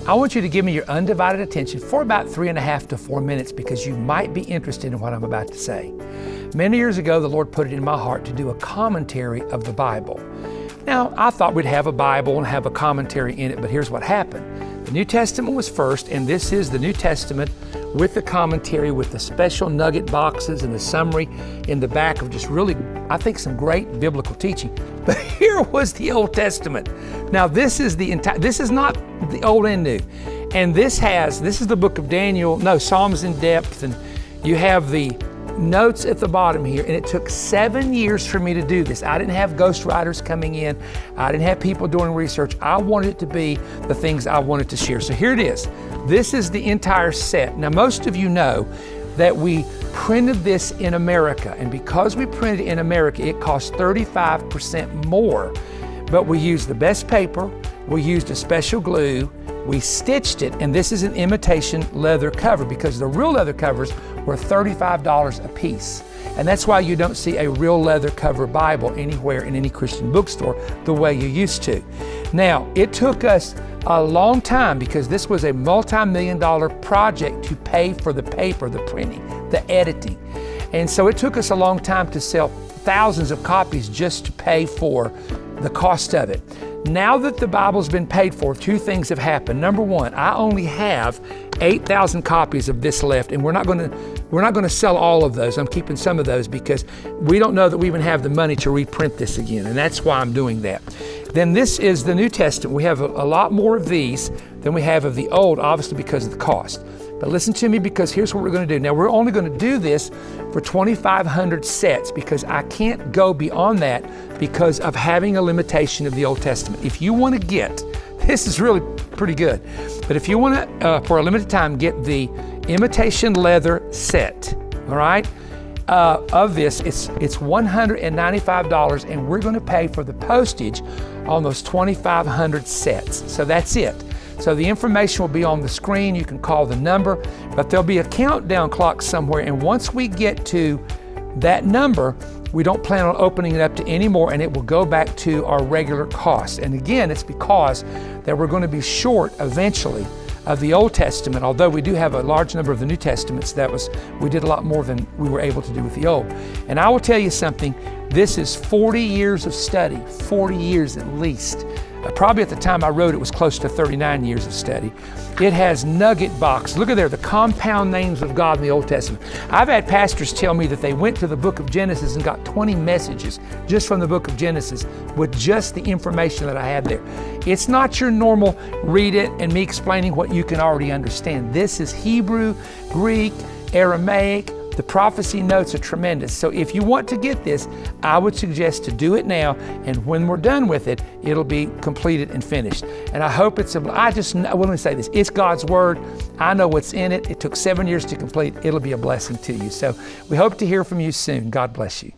I want you to give me your undivided attention for about 3.5 to 4 minutes because you might be interested in what I'm about to say. Many years ago, the Lord put it in my heart to do a commentary of the Bible. Now, I thought we'd have a Bible and have a commentary in it, but here's what happened. The New Testament was first, and this is the New Testament with the commentary, with the special nugget boxes and the summary in the back of just really, I think, some great biblical teaching. But here was the Old Testament. Now, this is not the Old and New. And this is the book of Daniel, Psalms in depth, and you have the notes at the bottom here, and it took 7 years for me to do this. I didn't have ghostwriters coming in. I didn't have people doing research. I wanted it to be the things I wanted to share. So here it is. This is the entire set. Now, most of you know that we printed this in America, and because we printed it in America, it cost 35% more. But we used the best paper, we used a special glue, we stitched it, and this is an imitation leather cover because the real leather covers were $35 a piece. And that's why you don't see a real leather cover Bible anywhere in any Christian bookstore the way you used to. Now, it took us a long time because this was a multi-million-dollar project to pay for the paper, the printing, the editing. And so it took us a long time to sell thousands of copies just to pay for the cost of it. Now that the Bible's been paid for, two things have happened. Number one, I only have 8,000 copies of this left, and we're not going to sell all of those. I'm keeping some of those because we don't know that we even have the money to reprint this again, and that's why I'm doing that. Then this is the New Testament. We have a lot more of these than we have of the Old, obviously because of the cost. But listen to me, because here's what we're going to do. Now, we're only going to do this for 2,500 sets because I can't go beyond that because of having a limitation of the Old Testament. If you want to get, this is really pretty good, but if you want to, for a limited time, get the imitation leather set, all right? Of this, it's $195, and we're going to pay for the postage on those 2,500 sets. So that's it. So the information will be on the screen. You can call the number, but there'll be a countdown clock somewhere. And once we get to that number, we don't plan on opening it up to any more, and it will go back to our regular cost. And again, it's because that we're going to be short eventually of the Old Testament, although we do have a large number of the New Testaments. We did a lot more than we were able to do with the Old. And I will tell you something, this is 40 years of study, 40 years at least. Probably at the time I wrote it was close to 39 years of study. It has nugget box. Look at there, the compound names of God in the Old Testament. I've had pastors tell me that they went to the book of Genesis and got 20 messages just from the book of Genesis with just the information that I had there. It's not your normal read it and me explaining what you can already understand. This is Hebrew, Greek, Aramaic. The prophecy notes are tremendous. So if you want to get this, I would suggest to do it now, and when we're done with it, it'll be completed and finished. And I hope let me say this, it's God's Word. I know what's in it. It took 7 years to complete. It'll be a blessing to you. So we hope to hear from you soon. God bless you.